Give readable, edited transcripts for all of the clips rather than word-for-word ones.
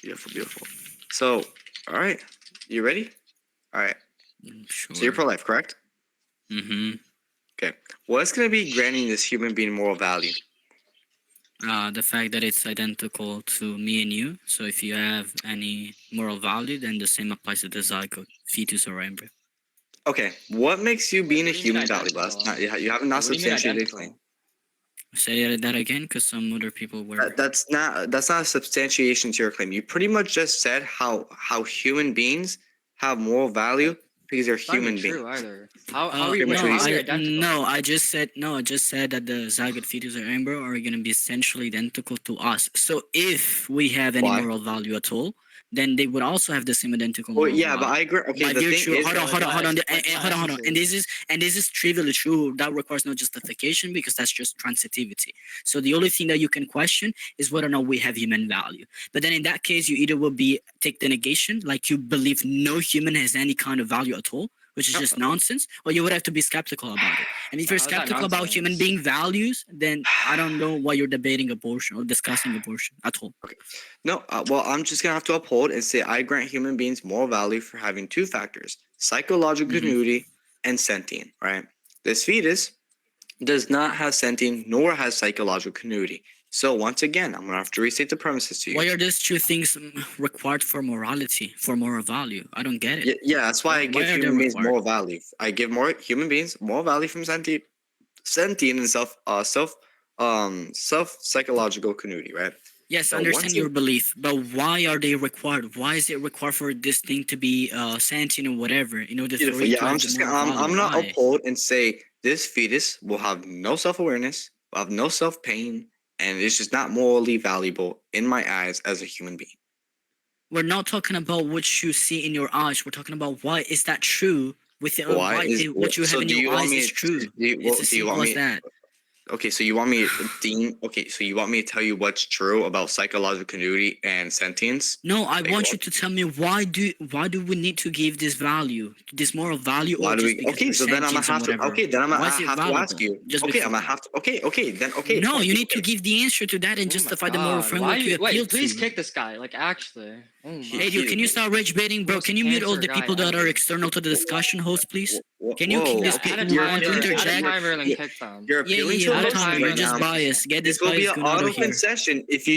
Beautiful, beautiful. So, all right, you ready? All right. Sure. So you're pro-life, correct? Mm-hmm. Okay. What's going to be granting this human being moral value? The fact that it's identical to me and you. So if you have any moral value, then the same applies to the zygote, fetus, or embryo. Okay. What makes you being a what do you mean human valuable? identical? You have not What do you mean substantiated identical? claim. Say that again, because some other people were. That's not a substantiation to your claim. You pretty much just said how human beings have moral value because they're It's not human even beings. true either. How are you? much Wait, what how you are you said. identical? I just said that the zygote, fetus, or embryo are going to be essentially identical to us. So if we have any Why? moral value at all, then they would also have the same identical Well, moral yeah, but value. I agree. Okay, By the virtue, thing is, hold on, hold on, Like and this is trivially true. That requires no justification because that's just transitivity. So the only thing that you can question is whether or not we have human value. But then in that case, you either will be take the negation, like you believe no human has any kind of value at all, which is just nonsense, or you would have to be skeptical about it. And if you're How is that skeptical about human nonsense? being values, then I don't know why you're debating abortion or discussing abortion at all. no. Well, I'm just gonna have to uphold and say I grant human beings moral value for having two factors: psychological Mhm. continuity and sentient. Right? This fetus does not have sentient nor has psychological continuity. So once again, I'm gonna have to restate the premises to you. Why are these two things required for morality, for moral value? I don't get it. Yeah, that's why I Why give are they human beings required? moral value. I give more human beings moral value from sentient and self psychological continuity, right? Yes, I So understand your belief, but why are they required? Why is it required for this thing to be sentient or whatever in order for beautiful, it yeah, to have the moral value? I'm gonna Why? uphold and say this fetus will have no self awareness, will have no self pain, and it's just not morally valuable in my eyes as a human being. We're not talking about what you see in your eyes. We're talking about why is that true? Why is What you have so? in Do your you want eyes me? is true. It's as Do you simple want as me? that. Okay, so you want me to deem? Okay, so you want me to tell you what's true about psychological continuity and sentience? No, I Like, want you to tell me why do we need to give this value, this moral value, why or do just we? because Okay, we're so then I'm gonna sentient and have to. whatever? Okay, then I'm Why gonna is it have to ask valuable? you. Just Okay, because. I'm gonna have to. Okay, then okay. No, Fine, you need to okay. give the answer to that and Oh my justify the moral God, framework you appeal wait, please to. kick this guy. Like actually. Oh my. Hey, dude, can you start rage baiting, bro? Most Can you mute all cancer the guy people that are ever. external to the discussion host, please? Can you Whoa, kick these okay. people Add a who You're want to timer. appealing Add a interject? timer and then you're, kick them. you're Yeah, appealing yeah, to yeah. Add a emotions timer. right You're just now. biased. Get this This will be bias an gun out auto of here. concession if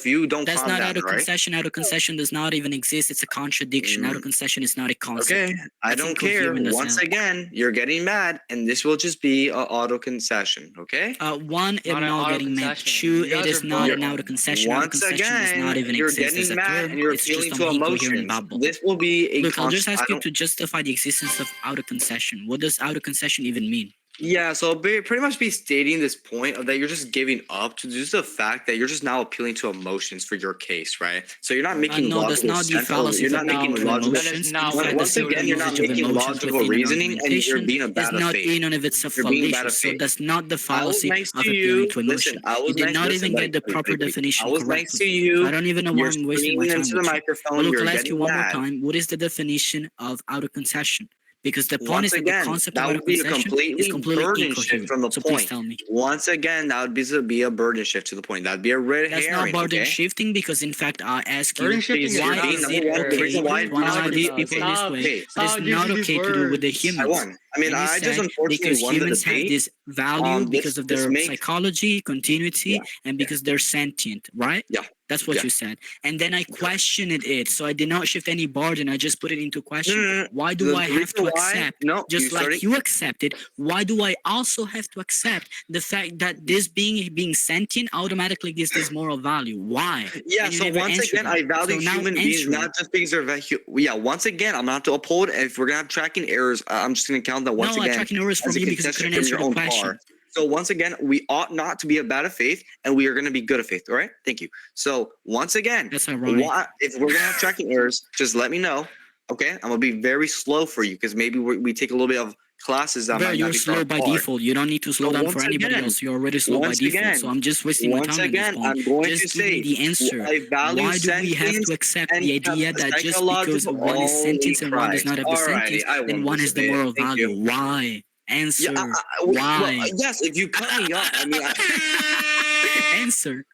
you don't That's calm not down, auto right? concession. Auto concession does not even exist. It's a contradiction. Auto Mm, concession is not a concept. okay, I That's don't care. incoherent as Once hell. again, you're getting mad, and this will just be an auto concession. Okay. One, Not I'm an not auto getting mad. concession. Two, You it guys is are not both an auto wrong. concession. Auto Once concession does not again, even you're exist as getting a mad and term. you're It's just appealing some to incoherent emotions. babble. This will be a Look, I'll just I ask you don't. to justify the existence of auto concession. What does auto concession even mean? Yeah, so pretty much be stating this point of that you're just giving up to just the fact that you're just now appealing to emotions for your case, right? So you're not making No, that's logical not the sense. fallacy You're of not appealing making to No, logical. that is emotions. In not what fact, the Once simple again, you're not usage of making emotions logical within an reasoning, and you're argumentation being a is bad of not faith. in and of itself You're being bad fallacious. of So faith. that's not the I was fallacy nice of to appealing you. to Listen, emotion. I You was did nice. not Listen, even get buddy, the please, proper please, please. I definition was nice to correctly. So I you. don't even know why You're I'm wasting my screaming time into the with you. But microphone. look, You're I'll ask you getting one more mad. time. What is the definition of auto concession? Because the point Once is that the again, concept of that auto would be a concession is completely burden shift incoherent. from the So please point. tell me. Once again, that would be a burden shift to the point. That'd be a red That's not herring, burden okay? shifting because, in fact, I ask Burden you, shifting Because is you're why not being a is number it good one. The word. okay reason What are why you to I'm not analyze talking be about? people okay. this Stop. way, Okay, but it's Stop not using these okay to do with the words. I humans? won. I mean, And you I just said unfortunately because won the humans have debate. this value because of This their make psychology, continuity, yeah, and yeah, because they're sentient, right? yeah, That's what yeah. you said. And then I questioned it. So I did not shift any burden. I just put it into No, question. no, no. Why do I The have reason to why, accept, no, you just started. like you accepted, why do I also have to accept the fact that this being sentient automatically gives this moral value? Why? Yeah. And you So never once answered again, I that. value So now human beings answer it. not just because they're yeah. Once again, I'm not to uphold. If we're gonna have tracking errors, I'm just gonna count that once No, again tracking errors as from a you because you concession couldn't from answer your the own question. part. So once again, we ought not to be a bad of faith, and we are going to be good of faith. All right, thank you. So once again, That's ironic. if we're going to have tracking errors, just let me know. Okay, I'm gonna be very slow for you because maybe we take a little bit of classes that Bro, might you're not be slow by default. You don't need to slow So down once for anybody again, else. You're already slow by once default. So again, I'm just wasting my once time at this again, point. I'm going Just to give me say the answer. I value Why do we have sentience to accept and the idea that just because psychological. one is Holy sentient and one does Christ! not have the Alrighty, sentience, I then won one this has the debate. moral Thank value? you. Why? Answer. Well, Why? yes. If you cut me off, I mean, Answer.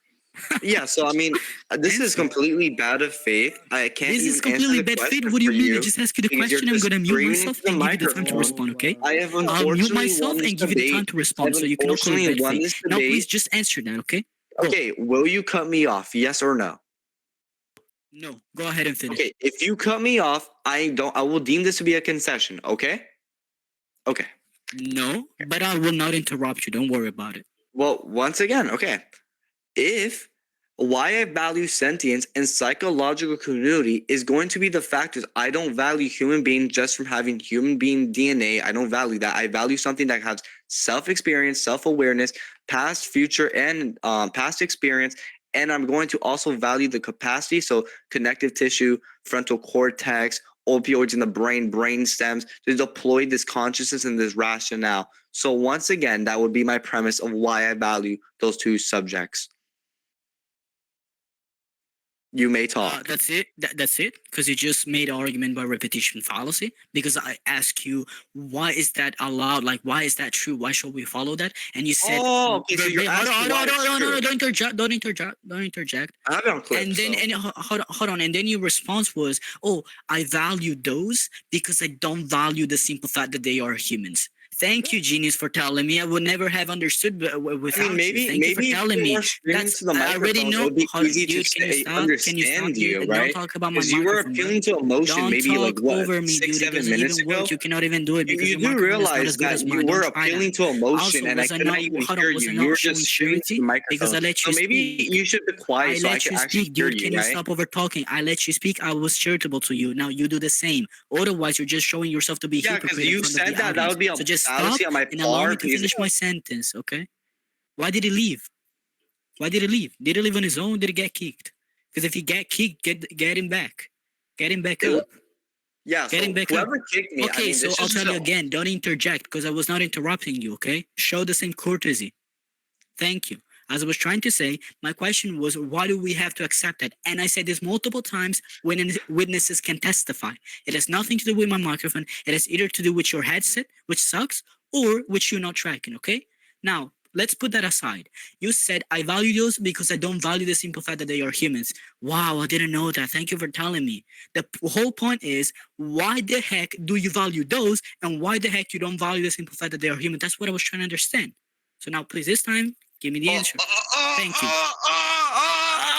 Yeah, so I mean, this is Answer. completely bad of faith. I can't This is even answer completely the bad fit. question What do for you mean? I you just ask you the because you're question. I'm just gonna mute screaming myself into the and give you the time to microphone. respond. Okay? I have I'll mute unfortunately myself won this and give you the time debate. to I've respond, so you cannot call it unfortunately bad won faith. this Now, please debate. just answer that. Okay? Go. Okay, will you cut me off? Yes or no? No. Go ahead and finish. Okay, if you cut me off, I will deem this to be a concession, okay? Okay. No, but I will not interrupt you. Don't worry about it. Well, once again, okay. If why I value sentience and psychological community is going to be the factors. I don't value human being just from having human being DNA. I don't value that. I value something that has self-experience, self-awareness, past, future, and past experience. And I'm going to also value the capacity, so connective tissue, frontal cortex, opioids in the brain stems, to deploy this consciousness and this rationale. So once again, that would be my premise of why I value those two subjects. You may talk. That's it. That's it. Because you just made argument by repetition fallacy. Because I ask you, why is that allowed? Like, why is that true? Why should we follow that? And you said, Oh, okay. So you're hold on, asking why it's true. don't interject, don't interject, don't interject. I have it on clip. And then, so. and hold on, and then your response was, "Oh, I value those because I don't value the simple fact that they are humans." Thank you, genius, for telling me. I would never have understood without maybe you. Thank you for telling me. That's, the I already microphone, know. it would be Hold on, easy dude, to can you say, stop? Can you stop, understand dude? you, And right? don't talk about my Because you were microphone, bro. appealing to emotion Don't maybe like talk what over me, 6, dude. It 7 doesn't minutes even ago. work. You cannot even do it because You your do microphone is not realize as good that as you mine. were Don't try that. appealing to emotion, Also, and I was I could not not? even Hold hear on, was you. I You not were showing just screaming to the surety? Because I microphone. let So you maybe speak. you should be quiet I so I let could you actually speak, hear dude. you, Can you right? stop over talking? I let you speak. I was charitable to you. Now you do the same. Otherwise, you're just showing yourself to be a Yeah, because hypocrite in you front of the said that audience. would be a So just stop fallacy on my and allow me part. to Because finish my sentence, okay? Why did he leave? Why did he leave? Did he leave on his own? Did he get kicked? Because if he get kicked, get him back. Get him back up. yeah, Get him so back up. whoever kicked me, I Okay, mean, so this I'll is tell just you again, don't interject because I was not interrupting you, okay? Show the same courtesy. Thank you. As I was trying to say, my question was, why do we have to accept that? And I said this multiple times when witnesses can testify. It has nothing to do with my microphone. It has either to do with your headset, which sucks, or which you're not tracking, okay? Now, let's put that aside. You said, I value those because I don't value the simple fact that they are humans. Wow, I didn't know that. Thank you for telling me. The whole point is, why the heck do you value those, and why the heck you don't value the simple fact that they are human? That's what I was trying to understand. So now, please, this time, give me the answer. Thank you.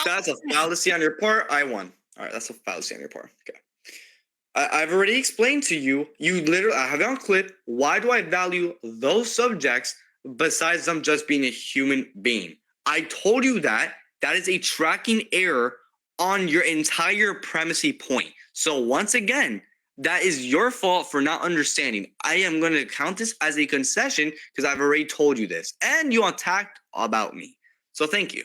That's a fallacy on your part. I won. All right, that's a fallacy on your part. Okay. I've already explained to you. You literally, I have it on clip. Why do I value those subjects besides them just being a human being? I told you that. That is a tracking error on your entire premisey point. So once again, that is your fault for not understanding. I am going to count this as a concession because I've already told you this, and you attacked about me. So thank you.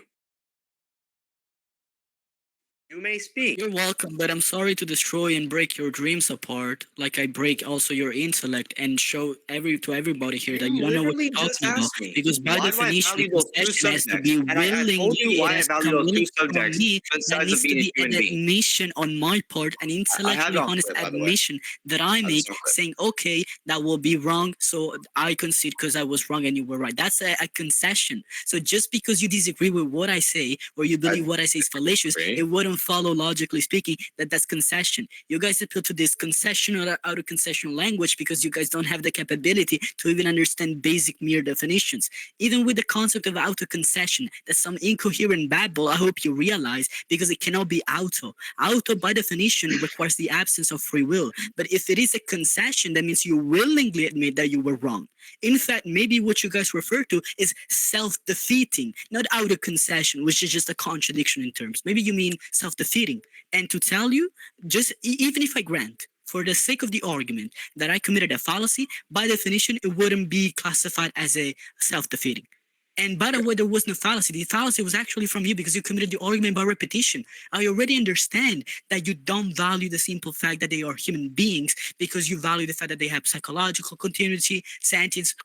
You may speak. You're welcome, but I'm sorry to destroy and break your dreams apart, like I break also your intellect and show to everybody here that you don't know what literally you're just talking about. asked me, Because by why do I definition, value the those two concession has to subjects? be And I told willingly, you it why I has to value come those two willingly from subjects me. That besides of needs to being a be an human being. admission on my part, an I have intellectually it on honest clip, by the way. admission that I That's make, on clip. saying, okay, that will be wrong, so I concede because I was wrong and you were right. That's a concession. So just because you disagree with what I say, or you believe what I say is fallacious, disagree. it wouldn't follow, logically speaking, that that's concession. You guys appeal to this concession or out of concessional language because you guys don't have the capability to even understand basic mere definitions. Even with the concept of auto concession, that's some incoherent babble, I hope you realize, because it cannot be auto. Auto, by definition, requires the absence of free will. But if it is a concession, that means you willingly admit that you were wrong. In fact, maybe what you guys refer to is self-defeating, not auto concession, which is just a contradiction in terms. Maybe you mean self-defeating. And to tell you, just even if I grant, for the sake of the argument, that I committed a fallacy, by definition, it wouldn't be classified as a self-defeating. And by the way, there was no fallacy. The fallacy was actually from you because you committed the argument by repetition. I already understand that you don't value the simple fact that they are human beings because you value the fact that they have psychological continuity, sentience,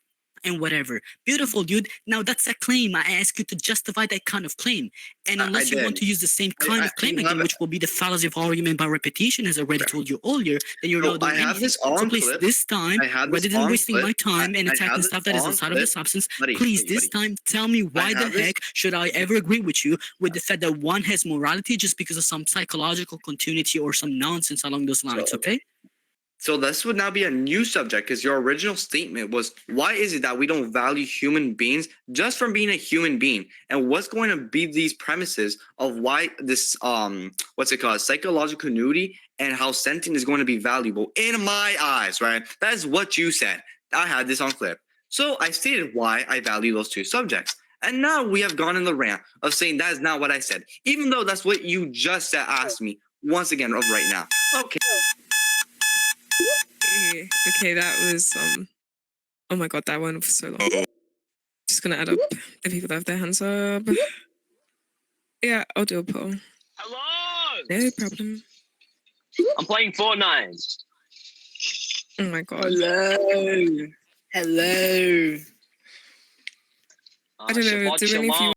and whatever. Beautiful, dude. Now that's a claim. I ask you to justify that kind of claim. And unless you want did. to use the same kind of claim you again, have- which will be the fallacy of argument by repetition, as I already told you earlier, then you're So not doing I have anything. this on So please, clip. this time, I have rather this than on wasting my clip. time and I have attacking this stuff that is on outside of the clip. substance, Buddy, please, this time, tell me why the have this- heck should I ever agree with you with the fact that one has morality just because of some psychological continuity or some nonsense along those lines, okay? So this would now be a new subject because your original statement was, why is it that we don't value human beings just from being a human being? And what's going to be these premises of why this what's it called, psychological continuity and how sentient is going to be valuable in my eyes, right? That is what you said. I had this on clip. So I stated why I value those two subjects. And now we have gone in the rant of saying that is not what I said, even though that's what you just asked me once again of right now. Okay. Okay, that was oh my god, that went for so long. Just gonna add up the people that have their hands up. Yeah, I'll do a poll. Hello! No problem. I'm playing Fortnite. Oh my god. Hello. Hello. I don't know, do any of you